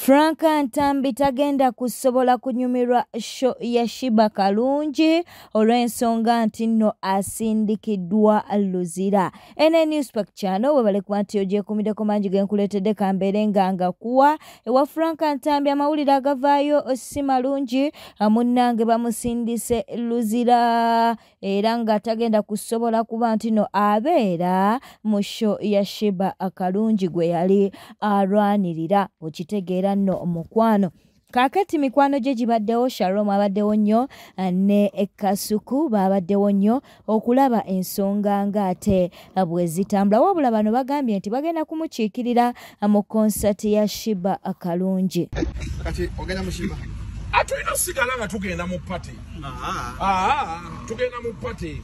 Frank Ntambi tagenda kusobola kunyumirwa show ya Shiba Kalungi olw'ensonga nti nno asindikiddwa Luzira. Ene Newspack channel webale kuba nti ogyekumiddeko mangi genkuleetedde kambeere nga kuwa ewa Frank Ntambi amawulire agavaayo si malungi, munnange bamusindise Luzira era nga tagenda kusobola kuba nti nno abeera mu show ya Shiba Kalungi gwe yali alwanirira. Okitegeera nno omukwano kakati mikwano gye gibaddewo. Shalom abaddewo nnyo ne Ekasuku babaddewo nnyo okulaba ensonga ng'ate bwe zitambula, wabula bano bagambye nti bagenda kumukiikirira mu konsati ya Shiba Kalungi. Kati ogenda mu Shiba atulina sigala nga tugenda mu pati. Tugenda mu pati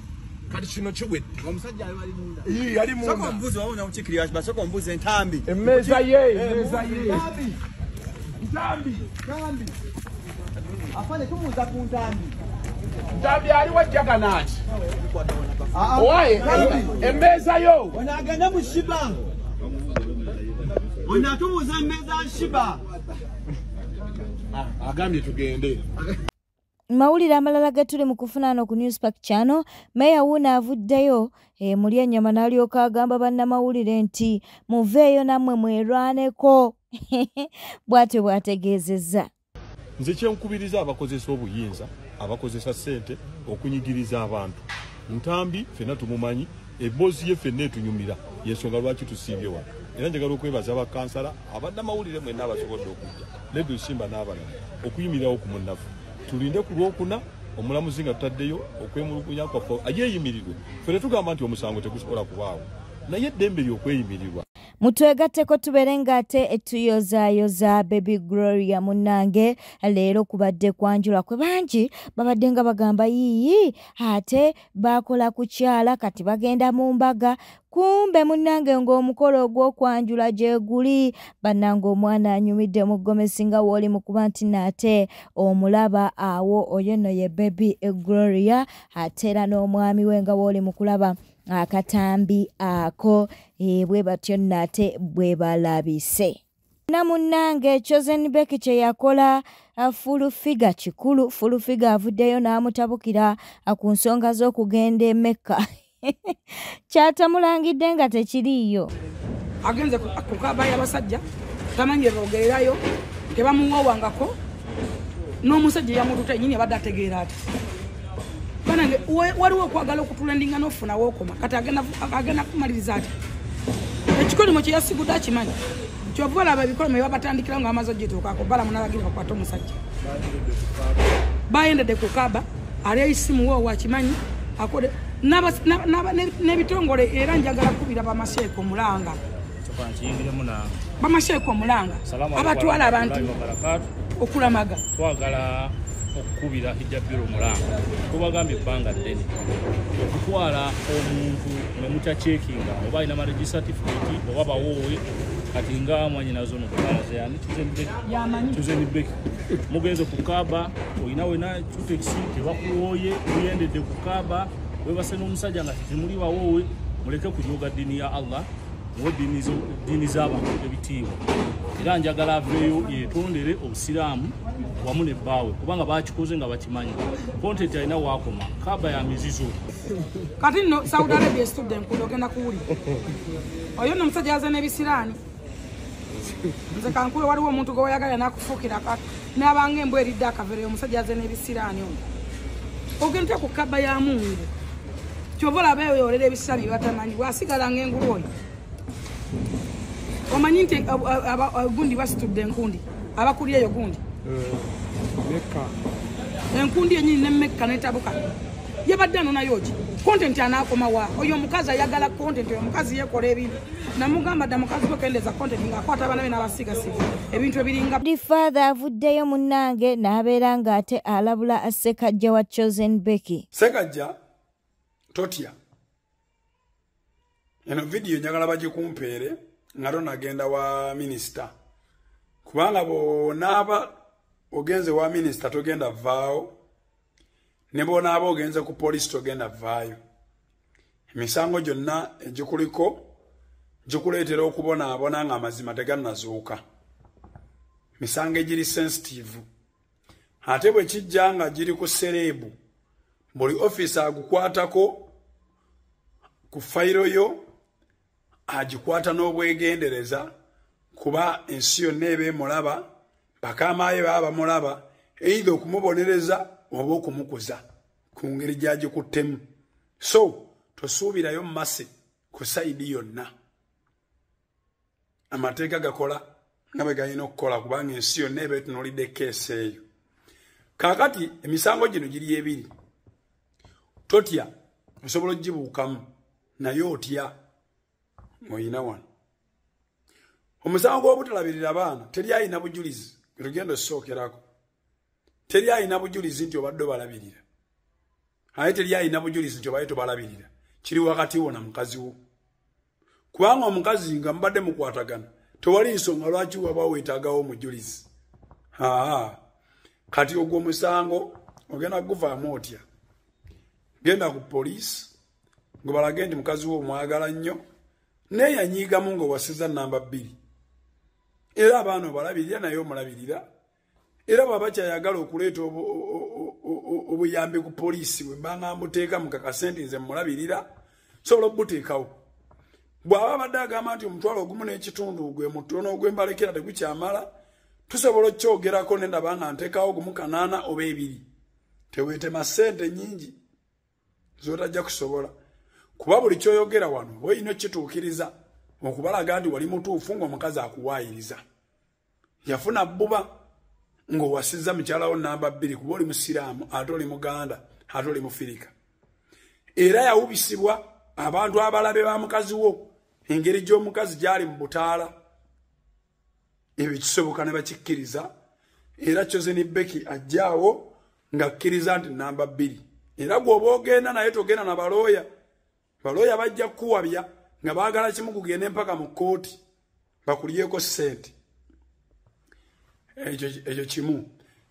kati kino kiwedde. Omusajja ali munda. Yali munda. Soko mbuzi wabona mukikirira Shiba, soko mbuzi Ntambi. Emmeeza ye. Ntambi. Afanye kumuza ku Ntambi. Ntambi ali wajjaga naki. Owaye emmeeza yo. Wanagenda mu Shiba. Wanatumuza emmeeza Shiba. Agambye tugende. Mawulire amalala getuli mu kufunaano ku Newspack channel, Meya Wuuna avuddeyo muli ennyama n'alyoka agamba bannamawulire nti muveeyo nammwe mwerwaneko. Bw'atyo bw'ategeezezza. Nze kyenkubiriza abakozesa obuyinza, abakozesa ssente okunyigiriza abantu. Ntambi ffenna tumumanyi, ebboozi ye ffenna etunyumira, y'ensonga lwaki tusiibye wano. Era njagala okwebaza abakansala abannamawulire mwenna abasobodde okujja, Ledo Simba n'abalala okuyimirawo ku munnafu. Tulinde ku Lwokuna omulamuzi nga tutaddeyo okwemulugunya kwaffe ayeeyimirirwe. Ffe tugamba nti omusango tegusobola kubaawo, naye eddembe ly'okweyimirirwa. Mutwegatteko tubeere ng'ate etuyozaayoza Baby Gloria munnange leero kubadde kwanjula kwe bangi babadde nga bagamba yiyi ate bakola kukyala kati bagenda mu mbaga. Kumbe munnange ng'omukolo ogw'okwanjula gye guli bannange omwana anyumidde mu Gomesi nga w'oli mu kuba nti naate omulaba awo oyo nno ye Baby Gloria ate era n'omwami we nga w'oli mu kulaba akatambi ako bwe batyo nate bwe balabise. Na munnange Chosen Becky kye yakola full figure kikulu. Full figure avuddeyo n'amutabukira ku nsonga z'okugenda e Mecca. Kyatamulangidde nga tekiriiyo. Agenze ku kaba y'abasajja tamanye bogererayo tebamuwowangako n'omusajja yamututa nyini abadde ategeera ati banange waliwo okwagala okutulendinga n'ofuna wookoma kati agenda kumaliriza ati ekikolimo kye yasigudde akimanyi kyova olaba ebikolimo byebabatandikira nga amaze ogituukako balamu n'abagenda bakwata omusajja bayendedde ku kaba ali isimu woowo akimanyi akode n'ebitongole era njagala kubira bamasheeko omulanga bamasheeko omulanga abatwala abantu okulamaga twagala okukubira hijabiro mulanga tubagambye ebbanga ddene okutwala omuntu ne mutacekinga oba alina marriage certificate oba bawoowe kati nga mwanyinazo nokutwalaze yani tuzenibeki mugenze ku kaba olina wena tutekisi tebakuwooye uyendedde ku kaba webase n'omusajja nga temuli bawoowe muleke kunyoga ddiini ya Allah muwe ddiini z'abantu ebitiibwa era njagala aveeyo yetondere obusiraamu wamu ne bbaawe kubanga bakikoze nga bakimanyi kontenti alina waakoma kaba ya mizizo kati nno Saudi Arabia student ogenda kuwulira oyo nno omusajja yaza n'ebisiraani nze kankule waliwo omuntu gwe wayagala nakufuukira n'abanga embwa eridde akavereyo omusajja yaza n'ebisiraani ono ogenda ku kaba ya Mungu kyova olabeeyo yolera ebisiraani byebatamanyi bwasigala ng'engulu oyo omanyi nti gundi basitudde enkundi abakulira eyo gundi enkundi enyini ne Mecca netabuka yabadde ano nayo ki content anaakoma wa oyo omukazi ayagala content oyo omukazi yekola ebintu namugamba dda mukazi gwe kendeza content ng'akwata abaana be n'abasiigasiga ebintu ebiringa Father avuddeyo munnange n'abeera ng'ate alabula Ssekajja wa Chosen Becky. Ssekajja totya eno video njagala bagikumpeere nga tonagenda wa minisita kubanga bonaaba ogenze wa minisita togenda vaawo ne bonaaba ogenze ku polisi togenda vaayo. Emisango gyonna egikuliko gikuleetera okubonaabona nga amazima tegannazuuka. misango egiri sensitive ate bwe kijja nga giri ku serebu buli office agukwatako ku fayiro yo agikwata n'obwegendereza kuba ensi yonna eba emulaba bakamaaye baba bamulaba either okumubonereza oba okumukuza ku ngeri gyagikuttemu so tosuubirayo mmase ku sayidi yonna amateeka gakola nga bwe galina okukola kubanga ensi yonna eba etunuulidde keesi eyo kaakati emisango gino giri ebiri totya osobola ogibuukamu naye otya oyina wano omusango gw'obutalabirira abaana teri ayina bujulizi tugenda osookerako teri ayina bujulizi nti obadde obalabirira aye teri ayina bujulizi nti obadde tobalabirira kiri wakati wo na mukazi wo kubanga omukazi nga mubadde mukwatagana tewali nsonga lwaki waba weetaagawo omujulizi kati ogwo omusango ogenda kuguvaamu otya genda ku poliisi ngobalage nti mukazi wo omwagala nnyo naye yanyiigamu ng'owasiza namba 2 era abaana obalabirira naye omulabirira era bw'aba kyayagala okuleeta obuyambi ku poliisi bwe mbanga mbuteeka mu kakasente nze mulabirira sobola okubuteekawo bw'aba badde agamba nti omutwalo ogumu n'ekitundu gwe mutono ogw'embalekera tegukyamala tusobola okyogerako ne ndaba nga nteekawo gumu 8 oba 2 teweetema ssente nnyingi z'otajja kusobola kuba buli kyoyogera wano olina okituukiriza okubalaga nti wali mutuufu ng'omukazi akuwaayiriza yafuna bbuba ng'owasizza mukyalawo namba 2 kuba oli musiraamu ate oli muganda ate oli mufirika era yawubisibwa abantu abalabe ba mukazi wo engeri gy'omukazi gy'ali mu butaala ebyo kisoboka ne bakikkiriza era Chosen Becky ajjaawo ng'akkiriza nti namba 2 era gw'oba ogenda naye togenda na balooya bajja kukuwabya nga baagala kimu kugenda empaka mu kooti bakulyeko ssente ekyo kimu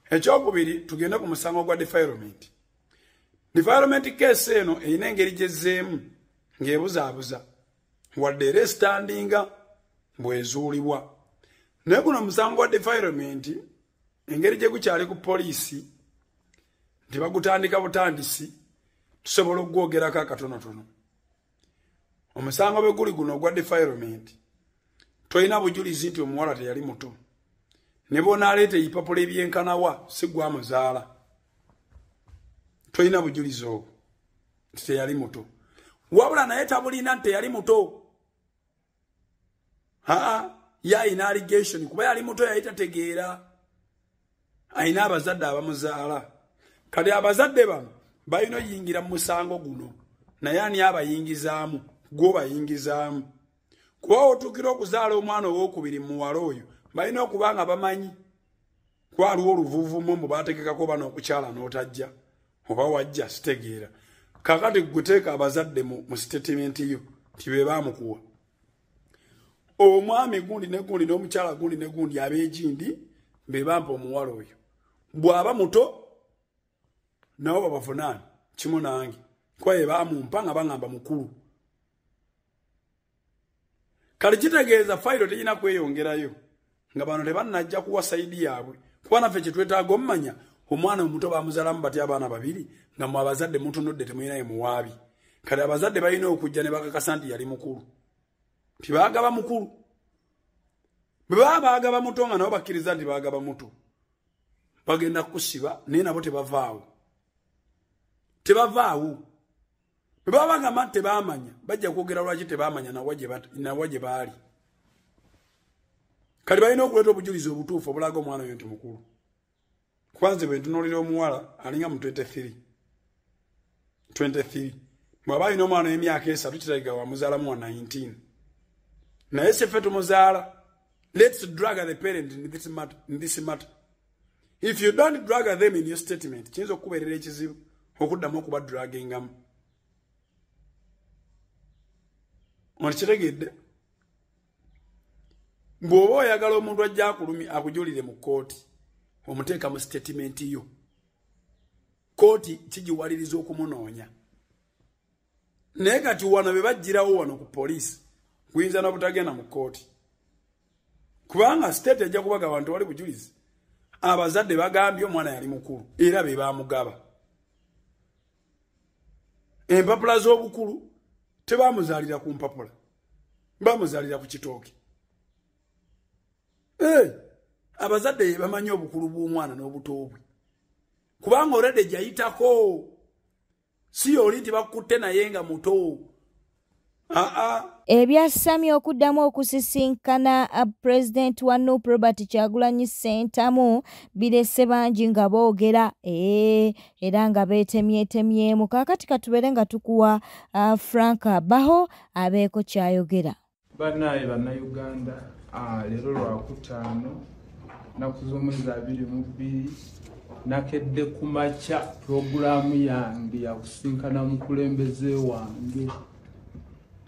ekyokubiri tugende ku musango gwa defilement case eno erina engeri gyezzeemu ng'ebuzaabuza wadde era estandinga bwezuulibwa naye guno omusango gwa defilement engeri gye gukyali ku poliisi nti bagutandika butandisi tusobola okugwogerako akatonotono omusango bwe guli guno ogwa defilement tolina bujulizi nti omuwala teyali muto ne bonaaleeta ebipapula ebyenkanawa si gwamuzaala tolina bujulizi obwo nti teyali muto wabula naye tabulina nti teyali muto yayina allegation kuba yali muto yali tategeera ayina abazadde abamuzaala kati abazadde bano balina oyingira mu musango guno naye ani abayingizaamu gw'obayingizaamu kuba otuukira okuzaala omwana ow'okubiri mu muwala oyo balina okuba nga bamanyi kwaliwo oluvuuvumu mbu baategekako bano okukyala n'otajja oba wajja sitegeera kakati guteeka abazadde mu statementi yo tibe baamukuwa omwami gundi ne gundi n'omukyala gundi ne gundi abeegindi be bampa omuwala oyo bw'aba muto nabo babavunaani kimu nange kuba ye baamumpa nga baŋŋamba mukulu kale kitegeeza fayiro tegina kweyongerayo nga bano tebannajja kuwa sayidi yaabwe kuba naffe kyetwetaaga omumanya omwana omuto baamuzaalamu batya abaana 2 nga mwe abazadde mutunudde temulinaye muwaabi kale abazadde balina okujja ne bakakasa nti yali mukulu tibaagaba mukulu bwe baba baagaba muto nga nabo bakkiriza nti baagaba muto bagenda kukusiba naye nabo tebavaawo bwe baba bagamba nti tebaamanya bajja kwogera lwaki tebaamanya nawa gye baali kale balina okuleeta obujulizi obutuufu obulaga omwana oyo nti mukulu kwanze bwe ntunuulira omuwala alinga mu 23 bw'aba alina omwana w'emyaka 3 kiraga wamuzaalamu wa 19 naye seffe tumuzaala let's drag the parent in this matter if you don't drag them in your statement kiyinza okukubeerera ekizibu okuddamu okubadragingamu okitegedde bw'oba oyagala omuntu ajja akujulire mu kooti omuteeka mu statement yo kooti kigiwaliriza okumunoonya naye kati wano be bajjirawo wano ku poliisi guyinza nobutagenda mu kooti kubanga state ejja kubaga abantu wali bujulizi abazadde bagambye omwana yali mukulu era be bamugaba empapula z'obukulu tebamuzaalira ku mpapula bamuzaalira ku kitooke abazadde bamanyi obukulu bw'omwana n'obuto bwe kubanga olede gyayitako si oli nti bakutte naye nga muto ebya Sami okuddamu okusisinkana President wa Nuupu Robert Kyagulanyi Ssentamu birese bangi nga boogera era nga beetemyetemyemu. Kaakati katubeere nga tukuwa Frank Abaho abeeko kyayogera. Bannaye bannayuganda leero Lwakutaano nnaku z'omwezi 22 nakedde ku makya pulogulaamu yange yakusinkana mukulembeze wange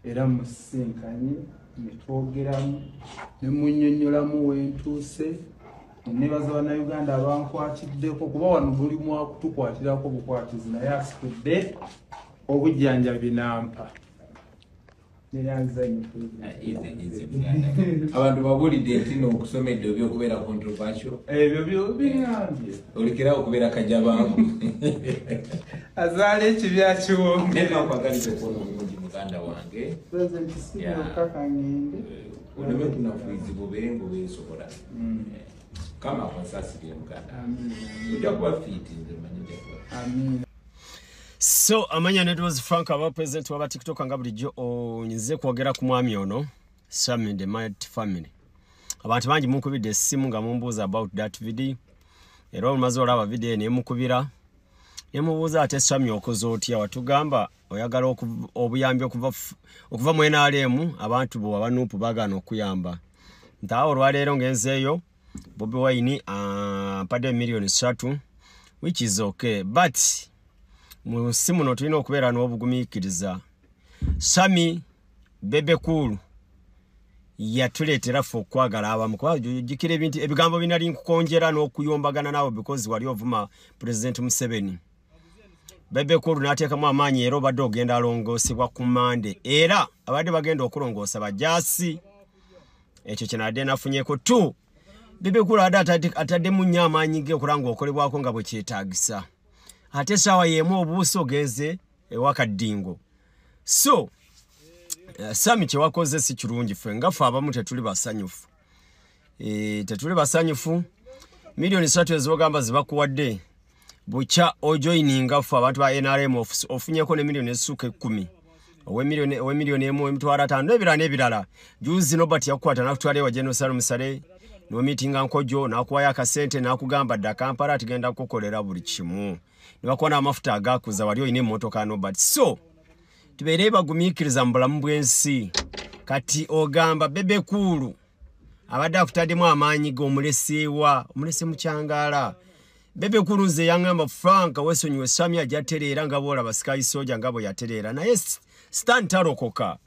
era musinkanye ne twogeramu ne munnyonnyolamu wentuuse nebaza bannayuganda abankwatiddeko kuba wano buli mwakutukwatirako bukwatizi naye asitudde obujjanjabi nampa abantu babulidde nti n'okusomedde oby okubeera controversial ebyo bingambye olekerawo okubeera kajabangu azaala ekibya kiwongerakwagaliza okuona omulungi muganda wange kakangende oleme tunafuizi bubeere ngaobeesobola kama akonsasire muganda ojja kuba fiiti nze manyi ojja kuba. So amanya netwas Frank Abaho president wa TikTok nga bulijjo onyize kwogera ku mwami ono Sami the Mighty family. Abantu bangi munkubidde essimu nga mumbuuza about that video. Era omumaze olaba video ne mukubira. Nemubuuza ate Sami okoze otya watugamba oyagala obuyambi okuva mu NRM abantu bo abanupu bagana okuyamba. Ntawo olwaleero ngenzeeyo Bobi Wine padde million 3 which is okay but musimu no tulina okubeera n'obugumiikiriza. Sami Bebe Cool yatuleetera ffe okwagala abamu kuba jjukira ebintu ebigambo binali nkukonjera n'okuyombagana naawe because wali ovuma President Museveni. Bebe Cool n'ateekamu amaanyi era obadde ogenda alongoosebwa ku Mande era abadde bagenda okulongoosa bajaasi ekyo kyenadde nafunyeeko tu Bebe Cool ataddemu nnyo amaanyi ge okulanga okolebwako nga bwe kyetaagisa. Ate sawa yemu obuuso genze ewakaddingo. So Sami kyewakoze si kirungi ffe nga ffe abamu tetuli basanyufu. Tetuli basanyufu. Million 3 ezogamba zibakuwadde bukya ojoininga ffe abantu ba NRM ofunyeko ne million essuka 10. Owe million emu emitwala 5 ebirala n'ebirala. Juzi Nobert yakukwata nakutwala ewa General Salum Sale no meetinga nkojo nakuwaya akasente nakugamba dda Kampala atigenda kukolera buli kimu. Nibakuwa amafuta agakuza wali oyina emmotoka Nobert. So tubeere bagumiikiriza mu bulamu bw'ensi kati ogamba Bebe Cool abadde akutaddemu amaanyi g'omuleseewa omulese mukyangala. Bebe Cool nze yangamba Frank wesonyiwe Sami ajatereera nga boolaba Sky Soldier nga bwe yatereera naye Stan talokoka.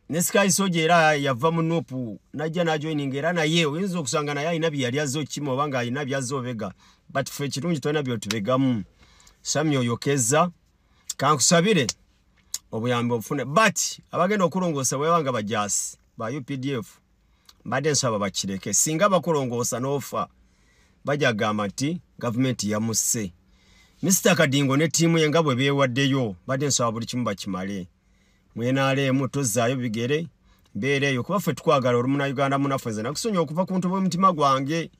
Ne Sky Soldier era yava mu Nuupu najja najoininga era naye oyinza okusanga naye alina bye yali azze kimu oba nga alina byazze obega but ffe kirungi tolina byotubegamu. Sami oyokeza kankusabire obuyambi obufune but abagenda okulongoosa bwebanga bajaasi ba UPDF mbadde nsaba bakireke singa bakulongoosa n'ofa bajja gamba nti gavumenti yamusse. Mr. Kadingo ne ttiimu ye nga bwe beewaddeyo badde nsaba buli kimu bakimale. Mwenaleemu tozzaayo bigere mbeereeyo kuba ffe tukwagala oli Munnayuganda munafu nze nakusonya okuva ku ntebe y'omutima gwange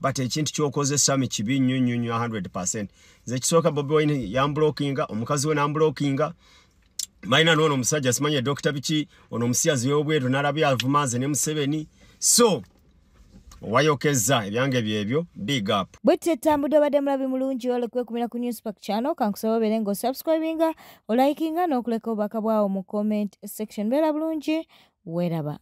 but ekintu ky'okoze Sami kibi nnyo 100%. Nze kisooka Bobi Wine yambulokinga omukazi we nambulokinga Maina n'ono omusajja simanye Dr. Biki ono omusiyazi w'obweru n'alabye avumanze ne Museveni. So wayokeza ebyange byebyo big up. Bwete tambudde badde mulabi mulungi ole kwekumira ku Newspack channel kankusaba obeere ng'osubscribinga olikinga n'okuleka obubaka bwawo mu comment section. Beera bulungi weeraba.